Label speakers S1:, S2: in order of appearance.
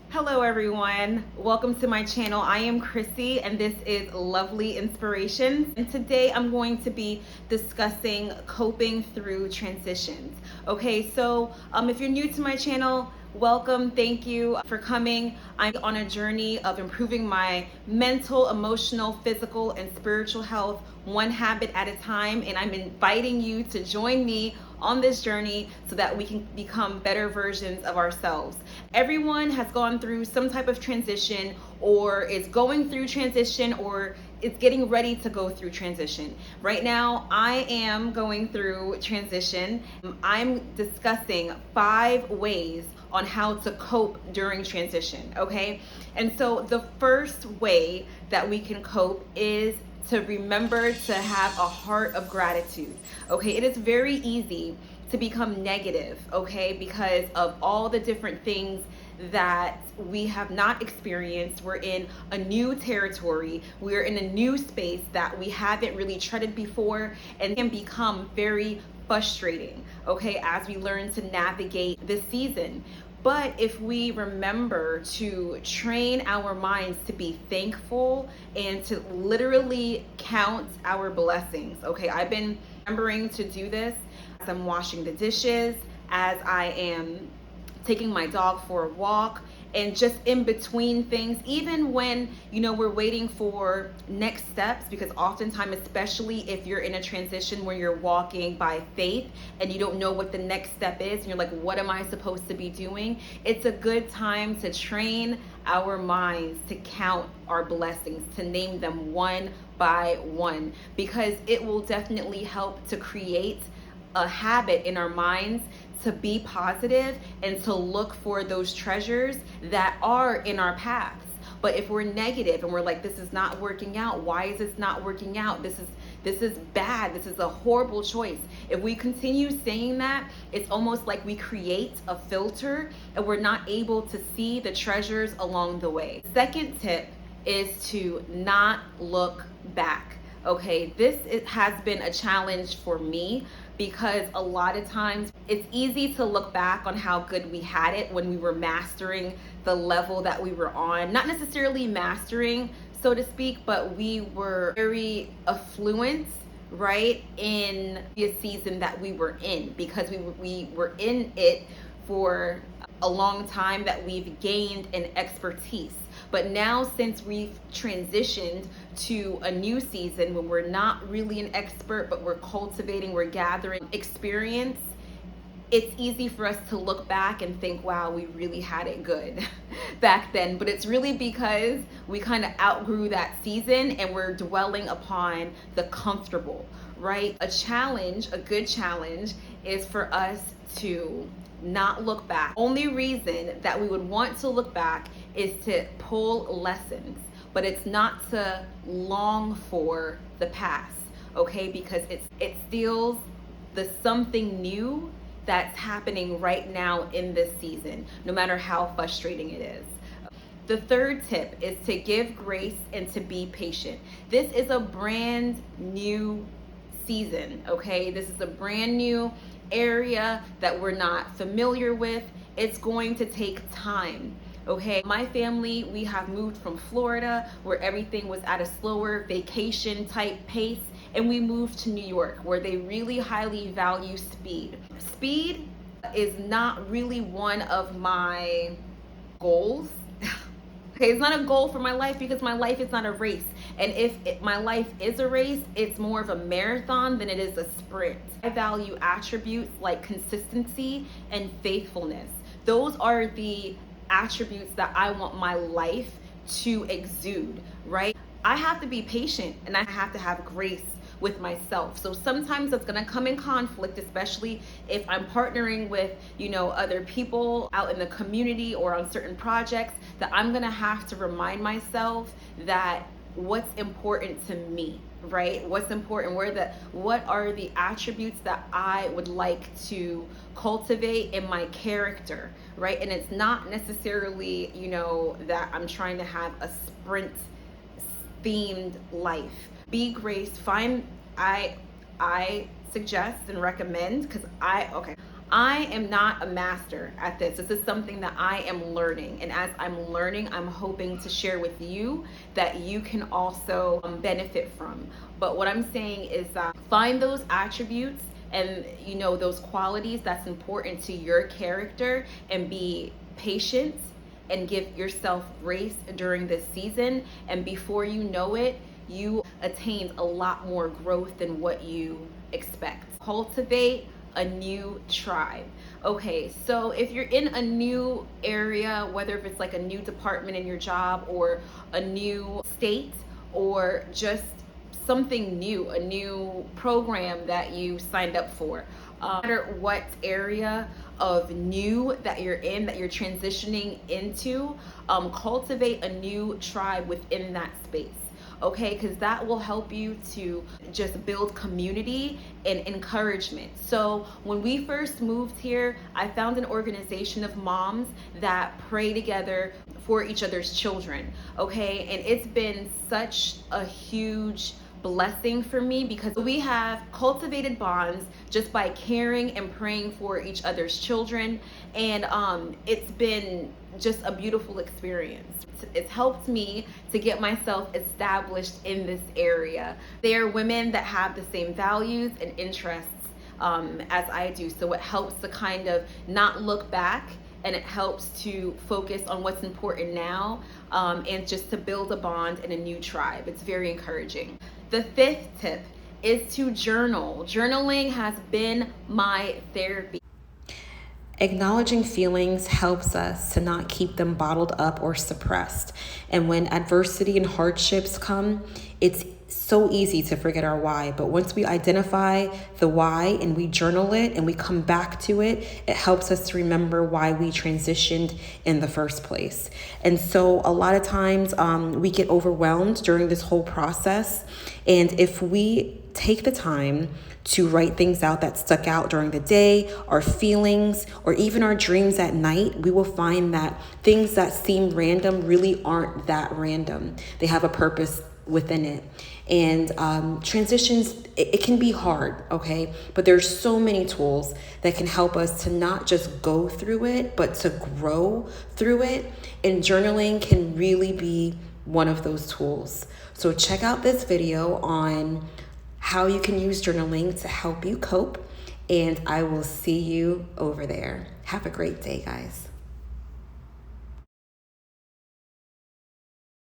S1: Hello everyone, welcome to my channel. I am Chrissy and this is Lovely Inspirations, and today I'm going to be discussing coping through transitions. Okay, so if you're new to my channel, welcome, thank you for coming. I'm on a journey of improving my mental, emotional, physical, and spiritual health one habit at a time, and I'm inviting you to join me on this journey so that we can become better versions of ourselves. Everyone has gone through some type of transition, or is going through transition, or is getting ready to go through transition. Right now, I am going through transition. I'm discussing 5 ways on how to cope during transition, okay? And so the first way that we can cope is to remember to have a heart of gratitude. Okay, it is very easy to become negative, okay, because of all the different things that we have not experienced. We're in a new territory, we're in a new space that we haven't really treaded before, and can become very frustrating, okay, as we learn to navigate this season. But if we remember to train our minds to be thankful and to literally count our blessings, okay, I've been remembering to do this as I'm washing the dishes, as I am taking my dog for a walk, and just in between things, even when we're waiting for next steps, because oftentimes, especially if you're in a transition where you're walking by faith and you don't know what the next step is, and you're like, what am I supposed to be doing? It's a good time to train our minds to count our blessings, to name them one by one, because it will definitely help to create a habit in our minds to be positive and to look for those treasures that are in our paths. But if we're negative and we're like, this is not working out, why is this not working out? This is bad. This is a horrible choice. If we continue saying that, it's almost like we create a filter and we're not able to see the treasures along the way. Second tip is to not look back. Okay, has been a challenge for me, because a lot of times it's easy to look back on how good we had it when we were mastering the level that we were on. Not necessarily mastering, so to speak, but we were very affluent, right, in the season that we were in, because we were in it for a long time, that we've gained an expertise. But now, since we've transitioned to a new season when we're not really an expert, but we're cultivating, we're gathering experience, it's easy for us to look back and think, wow, we really had it good back then. But it's really because we kind of outgrew that season and we're dwelling upon the comfortable, right? A good challenge is for us to not look back. Only reason that we would want to look back is to pull lessons, but it's not to long for the past, okay? Because it steals the something new that's happening right now in this season, no matter how frustrating it is. The third tip is to give grace and to be patient. This is a brand new season, okay? This is a brand new area that we're not familiar with. It's going to take time, okay? My family, we have moved from Florida, where everything was at a slower vacation type pace, and we moved to New York, where they really highly value speed. Speed is not really one of my goals. Okay, it's not a goal for my life, because my life is not a race. And if my life is a race, it's more of a marathon than it is a sprint. I value attributes like consistency and faithfulness. Those are the attributes that I want my life to exude, right? I have to be patient and I have to have grace with myself. So sometimes that's gonna come in conflict, especially if I'm partnering with, other people out in the community or on certain projects, that I'm gonna have to remind myself that what's important to me, right? What's important, what are the attributes that I would like to cultivate in my character, right? And it's not necessarily, that I'm trying to have a sprint themed life. Be graced. I suggest and recommend, because I am not a master at this. This is something that I am learning. And as I'm learning, I'm hoping to share with you that you can also benefit from. But what I'm saying is that find those attributes and those qualities that's important to your character, and be patient and give yourself grace during this season. And before you know it, you attained a lot more growth than what you expect. Cultivate a new tribe. Okay, so if you're in a new area, whether if it's like a new department in your job, or a new state, or just something new, a new program that you signed up for, no matter what area of new that you're in, that you're transitioning into, cultivate a new tribe within that space. Okay, because that will help you to just build community and encouragement. So when we first moved here, I found an organization of moms that pray together for each other's children. Okay, and it's been such a huge blessing for me, because we have cultivated bonds just by caring and praying for each other's children. And it's been just a beautiful experience. It's helped me to get myself established in this area. They are women that have the same values and interests as I do. So it helps to kind of not look back, and it helps to focus on what's important now, and just to build a bond and a new tribe. It's very encouraging. The fifth tip is to journal. Journaling has been my therapy.
S2: Acknowledging feelings helps us to not keep them bottled up or suppressed. And when adversity and hardships come, it's so easy to forget our why. But once we identify the why and we journal it and we come back to it, it helps us to remember why we transitioned in the first place. And so a lot of times we get overwhelmed during this whole process. And if we take the time to write things out that stuck out during the day, our feelings, or even our dreams at night, we will find that things that seem random really aren't that random. They have a purpose within it. And transitions, it can be hard, okay? But there's so many tools that can help us to not just go through it, but to grow through it. And journaling can really be one of those tools. So check out this video on how you can use journaling to help you cope, and I will see you over there. Have a great day, guys.